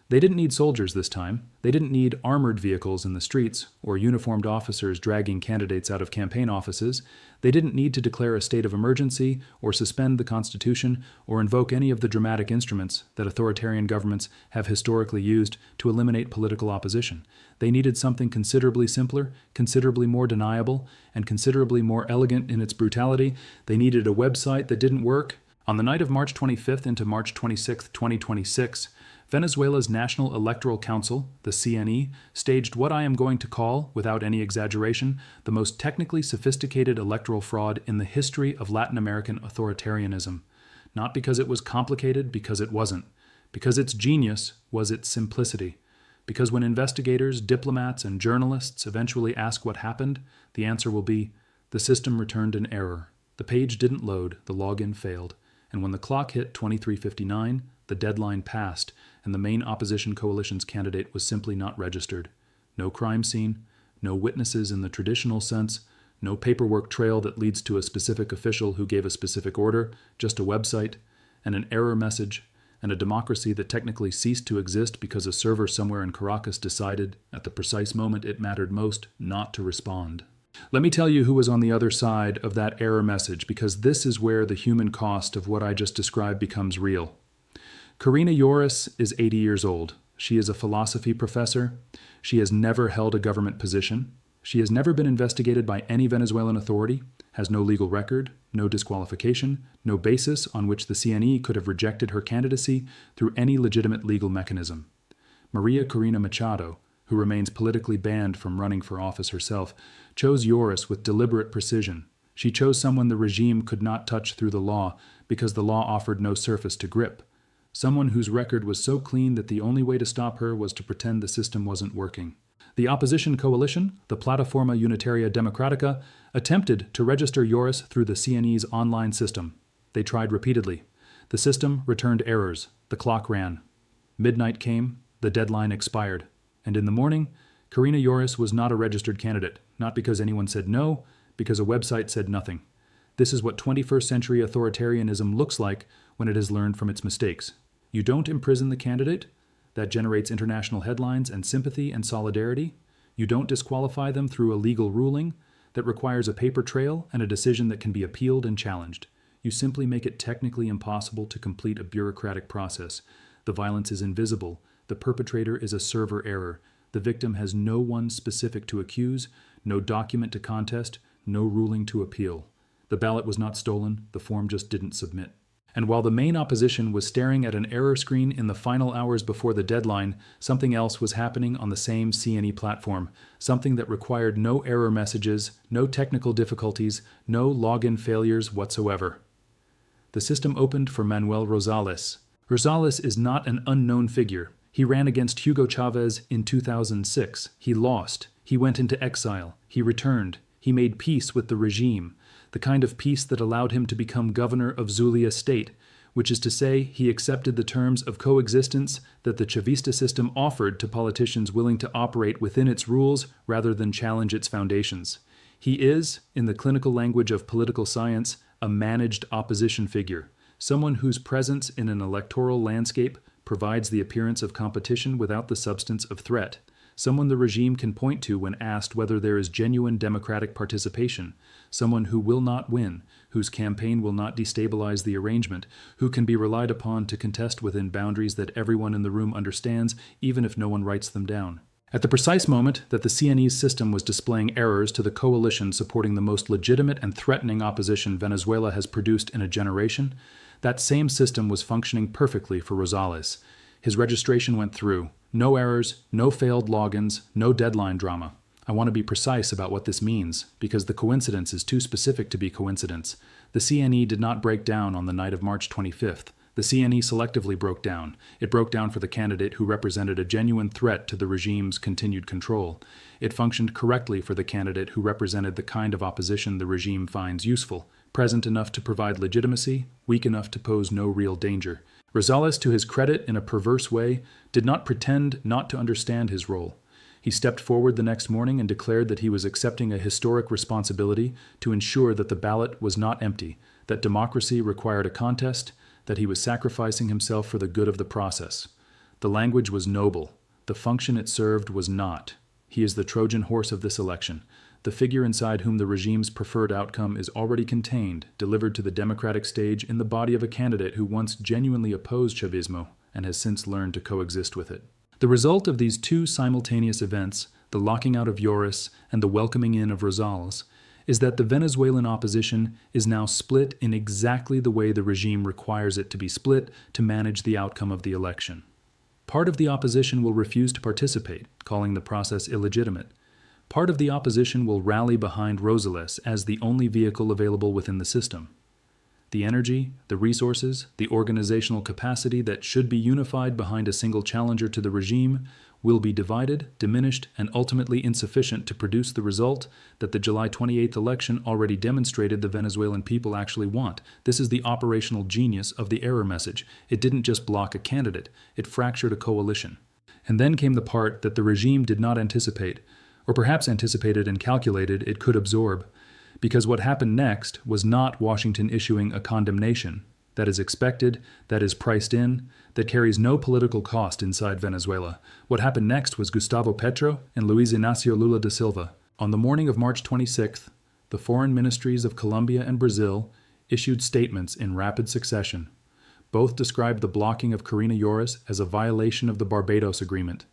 They didn't need soldiers this time. They didn't need armored vehicles in the streets or uniformed officers dragging candidates out of campaign offices. They didn't need to declare a state of emergency or suspend the Constitution or invoke any of the dramatic instruments that authoritarian governments have historically used to eliminate political opposition. They needed something considerably simpler, considerably more deniable, and considerably more elegant in its brutality. They needed a website that didn't work. On the night of March 25th into March 26th, 2026, Venezuela's National Electoral Council, the CNE, staged what I am going to call, without any exaggeration, the most technically sophisticated electoral fraud in the history of Latin American authoritarianism. Not because it was complicated, because it wasn't. Because its genius was its simplicity. Because when investigators, diplomats, and journalists eventually ask what happened, the answer will be, the system returned an error. The page didn't load, the login failed. And when the clock hit 23:59, the deadline passed, and the main opposition coalition's candidate was simply not registered. No crime scene, no witnesses in the traditional sense, no paperwork trail that leads to a specific official who gave a specific order, just a website, and an error message, and a democracy that technically ceased to exist because a server somewhere in Caracas decided, at the precise moment it mattered most, not to respond. Let me tell you who was on the other side of that error message, because this is where the human cost of what I just described becomes real. Corina Yoris is 80 years old. She is a philosophy professor. She has never held a government position. She has never been investigated by any Venezuelan authority, has no legal record, no disqualification, no basis on which the CNE could have rejected her candidacy through any legitimate legal mechanism. Maria Corina Machado, who remains politically banned from running for office herself, chose Yoris with deliberate precision. She chose someone the regime could not touch through the law because the law offered no surface to grip. Someone whose record was so clean that the only way to stop her was to pretend the system wasn't working. The opposition coalition, the Plataforma Unitaria Democrática, attempted to register Yoris through the CNE's online system. They tried repeatedly. The system returned errors. The clock ran. Midnight came. The deadline expired. And in the morning, Corina Yoris was not a registered candidate, not because anyone said no, because a website said nothing. This is what 21st century authoritarianism looks like when it has learned from its mistakes. You don't imprison the candidate. That generates international headlines and sympathy and solidarity. You don't disqualify them through a legal ruling that requires a paper trail and a decision that can be appealed and challenged. You simply make it technically impossible to complete a bureaucratic process. The violence is invisible. The perpetrator is a server error. The victim has no one specific to accuse, no document to contest, no ruling to appeal. The ballot was not stolen. The form just didn't submit. And while the main opposition was staring at an error screen in the final hours before the deadline, something else was happening on the same CNE platform, something that required no error messages, no technical difficulties, no login failures whatsoever. The system opened for Manuel Rosales. Rosales is not an unknown figure. He ran against Hugo Chavez in 2006. He lost. He went into exile. He returned. He made peace with the regime, the kind of peace that allowed him to become governor of Zulia state, which is to say he accepted the terms of coexistence that the Chavista system offered to politicians willing to operate within its rules rather than challenge its foundations. He is, in the clinical language of political science, a managed opposition figure, someone whose presence in an electoral landscape provides the appearance of competition without the substance of threat, someone the regime can point to when asked whether there is genuine democratic participation, someone who will not win, whose campaign will not destabilize the arrangement, who can be relied upon to contest within boundaries that everyone in the room understands, even if no one writes them down. At the precise moment that the CNE's system was displaying errors to the coalition supporting the most legitimate and threatening opposition Venezuela has produced in a generation, that same system was functioning perfectly for Rosales. His registration went through. No errors, no failed logins, no deadline drama. I want to be precise about what this means, because the coincidence is too specific to be coincidence. The CNE did not break down on the night of March 25th. The CNE selectively broke down. It broke down for the candidate who represented a genuine threat to the regime's continued control. It functioned correctly for the candidate who represented the kind of opposition the regime finds useful, present enough to provide legitimacy, weak enough to pose no real danger. Rosales, to his credit in a perverse way, did not pretend not to understand his role. He stepped forward the next morning and declared that he was accepting a historic responsibility to ensure that the ballot was not empty, that democracy required a contest, that he was sacrificing himself for the good of the process. The language was noble. The function it served was not. He is the Trojan horse of this election, the figure inside whom the regime's preferred outcome is already contained, delivered to the democratic stage in the body of a candidate who once genuinely opposed Chavismo and has since learned to coexist with it. The result of these two simultaneous events, the locking out of Yoris and the welcoming in of Rosales, is that the Venezuelan opposition is now split in exactly the way the regime requires it to be split to manage the outcome of the election. Part of the opposition will refuse to participate, calling the process illegitimate. Part of the opposition will rally behind Rosales as the only vehicle available within the system. The energy, the resources, the organizational capacity that should be unified behind a single challenger to the regime will be divided, diminished, and ultimately insufficient to produce the result that the July 28th election already demonstrated the Venezuelan people actually want. This is the operational genius of the error message. It didn't just block a candidate, it fractured a coalition. And then came the part that the regime did not anticipate, or perhaps anticipated and calculated it could absorb, because what happened next was not Washington issuing a condemnation that is expected, that is priced in, that carries no political cost inside Venezuela. What happened next was Gustavo Petro and Luis Inácio Lula da Silva. On the morning of March 26th, the foreign ministries of Colombia and Brazil issued statements in rapid succession. Both described the blocking of Corina Yoris as a violation of the Barbados Agreement,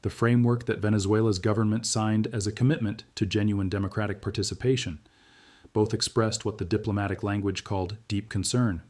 the framework that Venezuela's government signed as a commitment to genuine democratic participation. Both expressed what the diplomatic language called deep concern.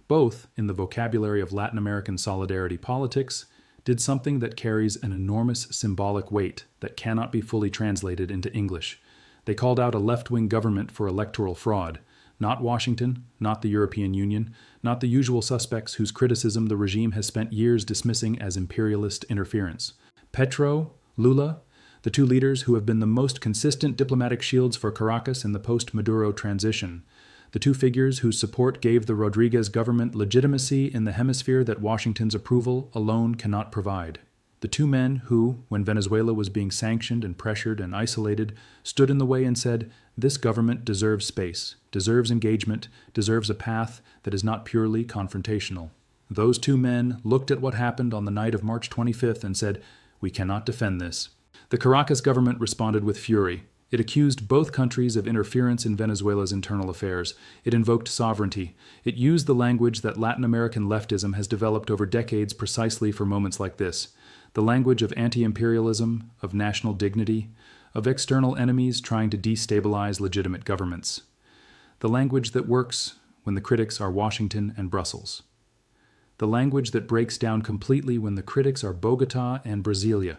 Both, in the vocabulary of Latin American solidarity politics, did something that carries an enormous symbolic weight that cannot be fully translated into English. They called out a left-wing government for electoral fraud, not Washington, not the European Union, not the usual suspects whose criticism the regime has spent years dismissing as imperialist interference. Petro, Lula, the two leaders who have been the most consistent diplomatic shields for Caracas in the post-Maduro transition, the two figures whose support gave the Rodriguez government legitimacy in the hemisphere that Washington's approval alone cannot provide. The two men who, when Venezuela was being sanctioned and pressured and isolated, stood in the way and said, "This government deserves space, deserves engagement, deserves a path that is not purely confrontational." Those two men looked at what happened on the night of March 25th and said, "We cannot defend this." The Caracas government responded with fury. It accused both countries of interference in Venezuela's internal affairs. It invoked sovereignty. It used the language that Latin American leftism has developed over decades precisely for moments like this. The language of anti-imperialism, of national dignity, of external enemies trying to destabilize legitimate governments. The language that works when the critics are Washington and Brussels. The language that breaks down completely when the critics are Bogota and Brasilia.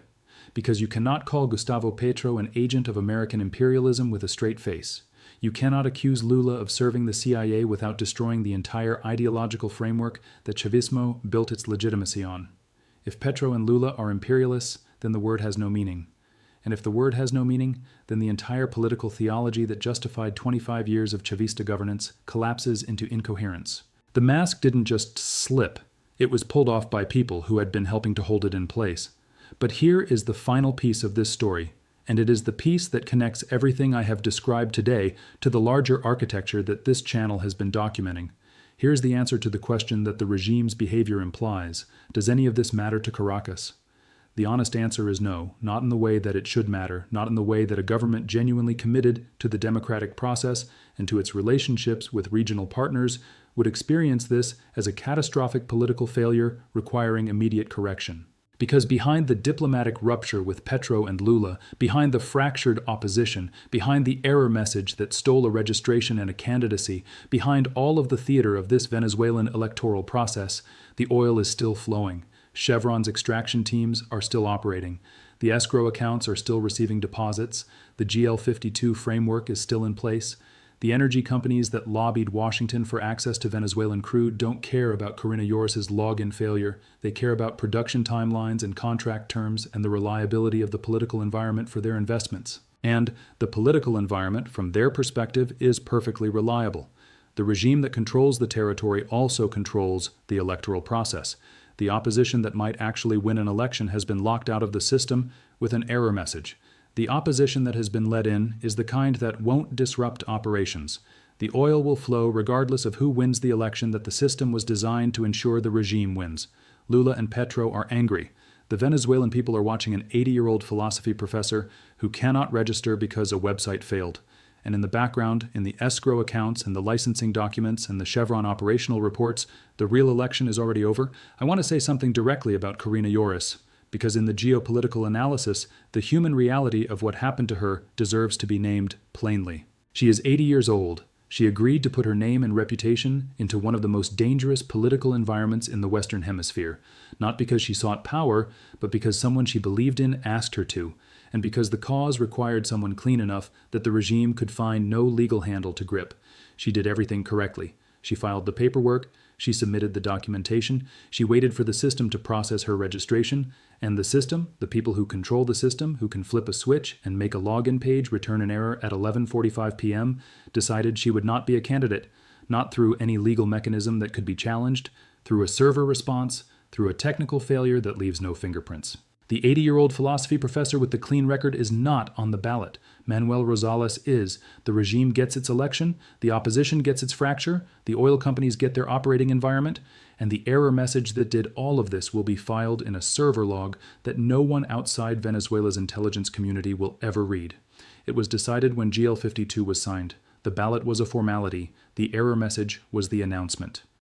Because you cannot call Gustavo Petro an agent of American imperialism with a straight face. You cannot accuse Lula of serving the CIA without destroying the entire ideological framework that Chavismo built its legitimacy on. If Petro and Lula are imperialists, then the word has no meaning. And if the word has no meaning, then the entire political theology that justified 25 years of Chavista governance collapses into incoherence. The mask didn't just slip. It was pulled off by people who had been helping to hold it in place. But here is the final piece of this story, and it is the piece that connects everything I have described today to the larger architecture that this channel has been documenting. Here's the answer to the question that the regime's behavior implies. Does any of this matter to Caracas? The honest answer is no, not in the way that it should matter, not in the way that a government genuinely committed to the democratic process and to its relationships with regional partners would experience this as a catastrophic political failure requiring immediate correction. Because behind the diplomatic rupture with Petro and Lula, behind the fractured opposition, behind the error message that stole a registration and a candidacy, behind all of the theater of this Venezuelan electoral process, the oil is still flowing. Chevron's extraction teams are still operating. The escrow accounts are still receiving deposits. The GL-52 framework is still in place. The energy companies that lobbied Washington for access to Venezuelan crude don't care about Corina Yoris' login failure. They care about production timelines and contract terms and the reliability of the political environment for their investments. And the political environment, from their perspective, is perfectly reliable. The regime that controls the territory also controls the electoral process. The opposition that might actually win an election has been locked out of the system with an error message. The opposition that has been let in is the kind that won't disrupt operations. The oil will flow regardless of who wins the election that the system was designed to ensure the regime wins. Lula and Petro are angry. The Venezuelan people are watching an 80-year-old philosophy professor who cannot register because a website failed. And in the background, in the escrow accounts and the licensing documents and the Chevron operational reports, the real election is already over. I want to say something directly about Corina Yoris, because in the geopolitical analysis, the human reality of what happened to her deserves to be named plainly. She is 80 years old. She agreed to put her name and reputation into one of the most dangerous political environments in the Western Hemisphere, not because she sought power, but because someone she believed in asked her to, and because the cause required someone clean enough that the regime could find no legal handle to grip. She did everything correctly. She filed the paperwork, she submitted the documentation, she waited for the system to process her registration, and the system, the people who control the system, who can flip a switch and make a login page return an error at 11:45 p.m., decided she would not be a candidate, not through any legal mechanism that could be challenged, through a server response, through a technical failure that leaves no fingerprints. The 80-year-old philosophy professor with the clean record is not on the ballot. Manuel Rosales is. The regime gets its election, the opposition gets its fracture, the oil companies get their operating environment, and the error message that did all of this will be filed in a server log that no one outside Venezuela's intelligence community will ever read. It was decided when GL 52 was signed. The ballot was a formality. The error message was the announcement.